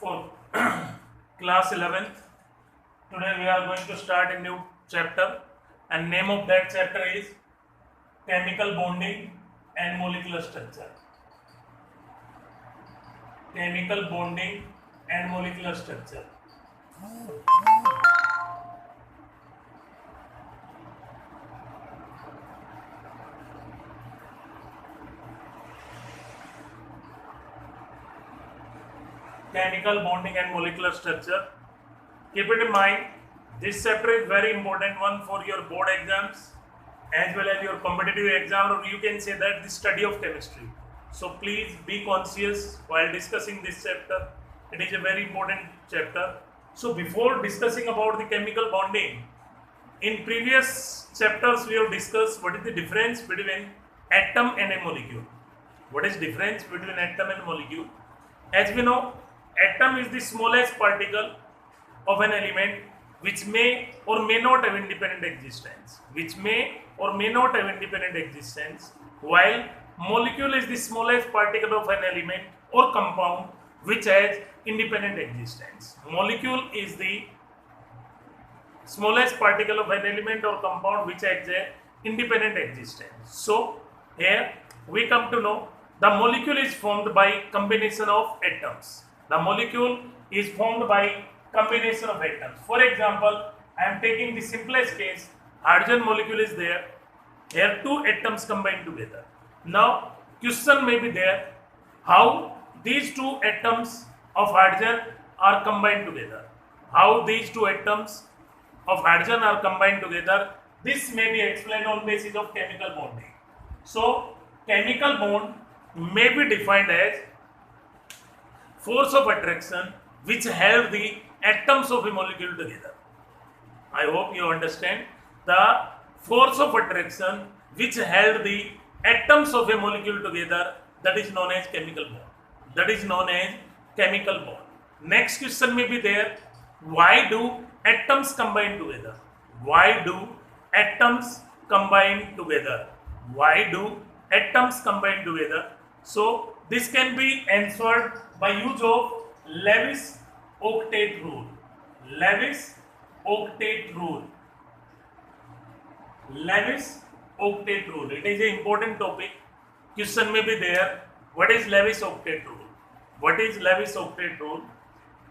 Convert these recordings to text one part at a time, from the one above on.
for class 11th. Today we are going to start a new chapter, and name of that chapter is chemical bonding and molecular structure. Chemical bonding and molecular structure. Chemical bonding and molecular structure. Keep it in mind, this chapter is very important one for your board exams as well as your competitive exam, or you can say that the study of chemistry. So please be conscious while discussing this chapter. It is a very important chapter. So before discussing about the chemical bonding, in previous chapters we have discussed what is the difference between atom and a molecule. What is difference between atom and molecule? As we know, atom is the smallest particle of an element which may or may not have independent existence. While molecule is the smallest particle of an element or compound which has independent existence. Molecule is the smallest particle of an element or compound which has a independent existence. So here we come to know the molecule is formed by combination of atoms. The molecule is formed by combination of atoms. For example, I am taking the simplest case. Hydrogen molecule is there. Here two atoms combine together. Now question may be there, how these two atoms of hydrogen are combined together. How these two atoms of hydrogen are combined together. This may be explained on basis of chemical bonding. So chemical bond may be defined as force of attraction which held the atoms of a molecule together. I hope you understand. The force of attraction which held the atoms of a molecule together, that is known as chemical bond. Next question may be there, why do atoms combine together? So this can be answered by use of Lewis octet rule. Lewis octet rule. It is an important topic. Question may be there. What is Lewis octet rule?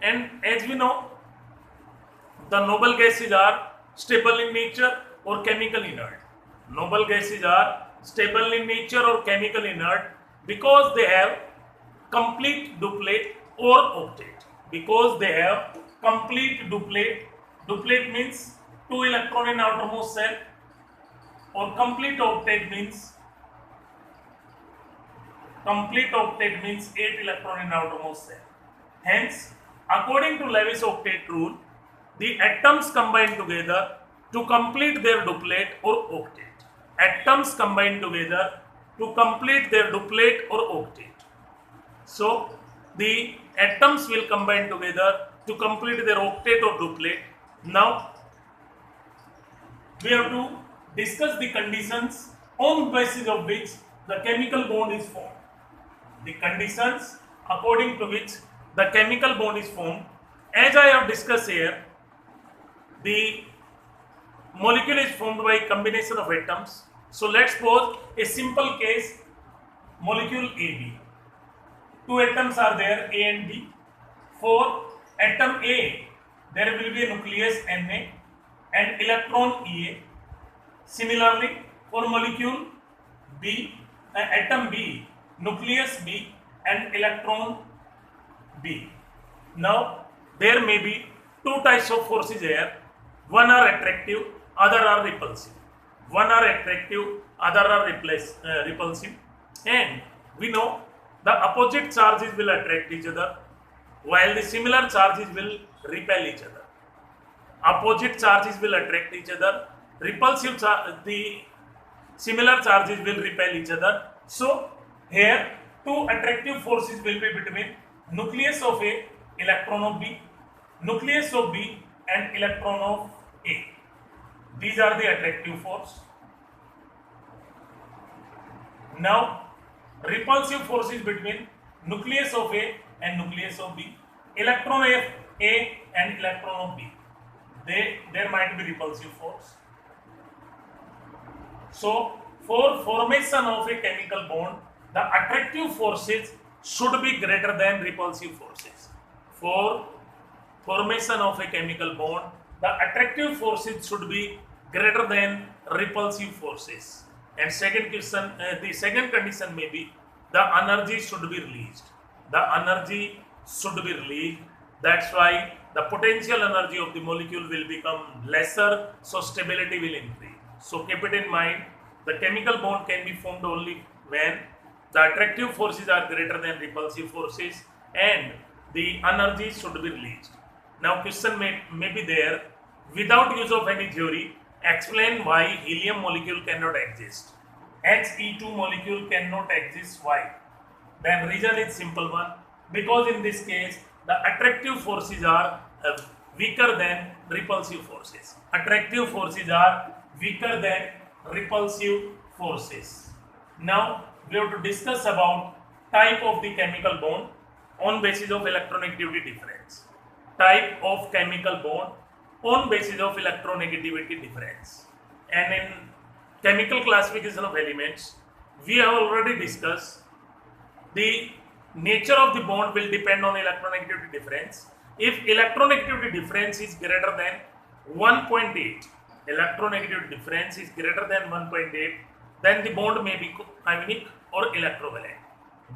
And as we know, the noble gases are stable in nature or chemical inert. Noble gases are stable in nature or chemical inert because they have complete duplet or octet. Duplet means 2 electron in outermost shell, or complete octet means 8 electron in outermost shell. Hence, according to Lewis octet rule, the atoms combine together to complete their duplet or octet. So the atoms will combine together to complete their octet or duplet. Now we have to discuss the conditions on basis of which the chemical bond is formed. The conditions according to which the chemical bond is formed, as I have discussed here, the molecule is formed by combination of atoms. So let's suppose a simple case, molecule AB. Two atoms are there, A and B. For atom A, there will be a nucleus Na and electron Ea. Similarly, for molecule B, atom B, nucleus B and electron B. Now, there may be two types of forces here. One are attractive, other are repulsive. Repulsive. And we know the opposite charges will attract each other, while the similar charges will repel each other. The similar charges will repel each other. So here two attractive forces will be between nucleus of A, electron of B, nucleus of B and electron of A. These are the attractive force. Now repulsive forces between nucleus of A and nucleus of B. electron of A and electron of B, there might be repulsive force. So for formation of a chemical bond, the attractive forces should be greater than repulsive forces. For formation of a chemical bond, the attractive forces should be greater than repulsive forces. And second question, the second condition may be the energy should be released. The energy should be released. That's why the potential energy of the molecule will become lesser, so stability will increase. So keep it in mind, the chemical bond can be formed only when the attractive forces are greater than repulsive forces and the energy should be released. Now question may be there, without use of any theory, explain why helium molecule cannot exist. He2 molecule cannot exist. Why? Then reason is simple one, because in this case the attractive forces are weaker than repulsive forces. Attractive forces are weaker than repulsive forces. Now we have to discuss about type of the chemical bond on basis of electronegativity difference. Type of chemical bond on basis of electronegativity difference. And in chemical classification of elements, we have already discussed the nature of the bond will depend on electronegativity difference. If electronegativity difference is greater than 1.8, electronegativity difference is greater than 1.8, then the bond may be ionic or electrovalent.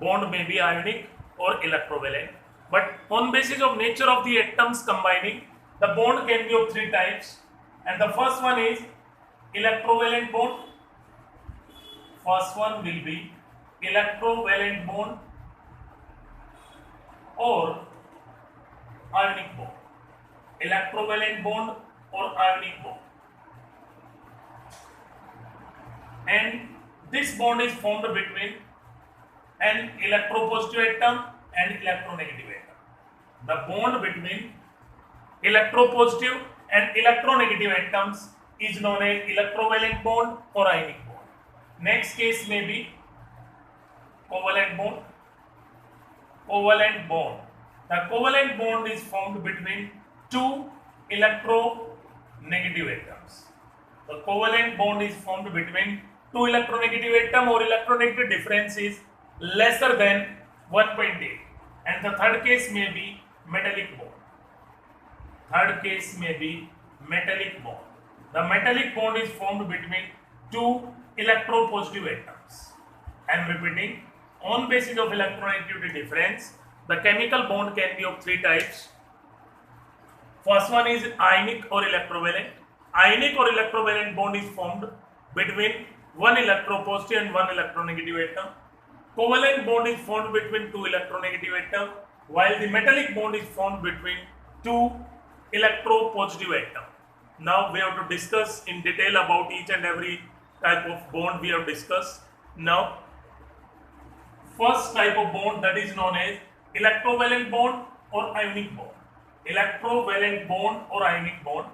Bond may be ionic or electrovalent. But on basis of nature of the atoms combining, the bond can be of three types. And the first one is electrovalent bond. First one will be electrovalent bond or ionic bond. Electrovalent bond or ionic bond. And this bond is formed between an electropositive atom and electronegative atom. The bond between electropositive and electronegative atoms is known as electrovalent bond or ionic bond. Next case may be covalent bond. Covalent bond. The covalent bond is formed between two electronegative atoms. The covalent bond is formed between two electronegative atom or electronegative difference is lesser than 1.8. And the third case may be metallic bond. Third case may be metallic bond. The metallic bond is formed between two electropositive atoms. I am repeating, on basis of electronegativity difference, the chemical bond can be of three types. First one is ionic or electrovalent. Ionic or electrovalent bond is formed between one electropositive and one electronegative atom. Covalent bond is formed between two electronegative atoms, while the metallic bond is formed between two electropositive atoms. Now we have to discuss in detail about each and every type of bond we have discussed. Now, first type of bond, that is known as electrovalent bond or ionic bond. Electrovalent bond or ionic bond.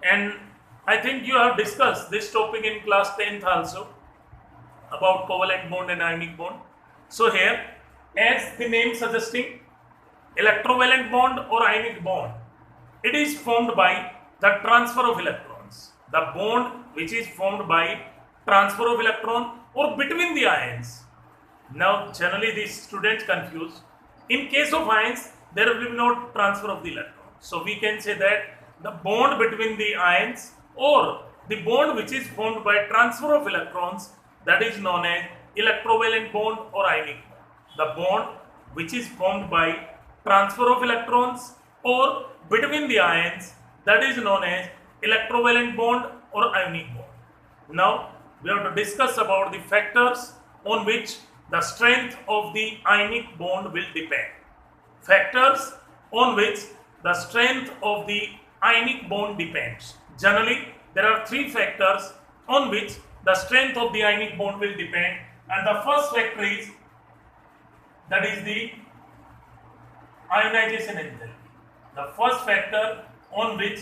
And I think you have discussed this topic in class 10th also about covalent bond and ionic bond. So here, as the name suggesting, electrovalent bond or ionic bond, it is formed by the transfer of electrons. The bond which is formed by transfer of electron or between the ions. Now generally these students confuse. In case of ions, there will be no transfer of the electron. So we can say that the bond between the ions or the bond which is formed by transfer of electrons, that is known as electrovalent bond or ionic bond. The bond which is formed by transfer of electrons or between the ions, that is known as electrovalent bond or ionic bond. Now we have to discuss about the factors on which the strength of the ionic bond will depend. Factors on which the strength of the ionic bond depends. Generally, there are three factors on which the strength of the ionic bond will depend, and the first factor is, that is the ionization enthalpy. The first factor on which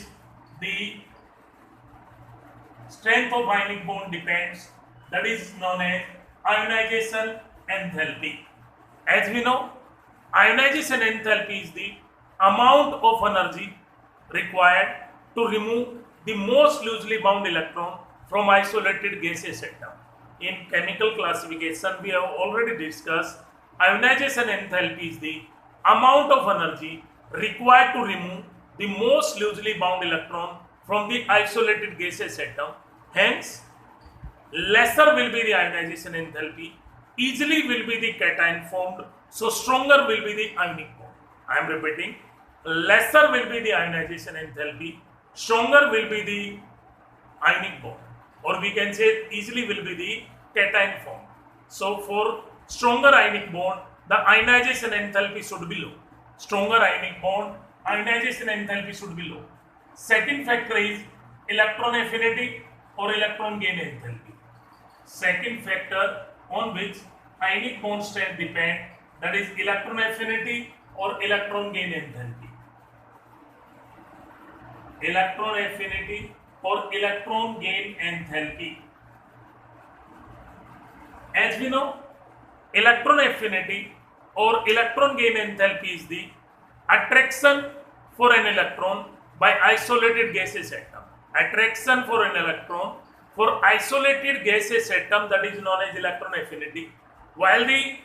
the strength of ionic bond depends, that is known as ionization enthalpy. As we know, ionization enthalpy is the amount of energy required to remove the most loosely bound electron from isolated gaseous atom. In chemical classification, we have already discussed ionization enthalpy is the amount of energy required to remove the most loosely bound electron from the isolated gaseous atom. Hence, lesser will be the ionization enthalpy, easily will be the cation formed, so stronger will be the ionic bond. I am repeating, lesser will be the ionization enthalpy, stronger will be the ionic bond, or we can say easily will be the cation form. So for stronger ionic bond, the ionization enthalpy should be low. Stronger ionic bond, ionization enthalpy should be low. Second factor is electron affinity or electron gain enthalpy. Second factor on which ionic bond strength depend, that is electron affinity or electron gain enthalpy. Electron affinity or electron gain enthalpy. As we know, electron affinity or electron gain enthalpy is the attraction for an electron by isolated gaseous atom. Attraction for an electron for isolated gaseous atom, that is known as electron affinity, while the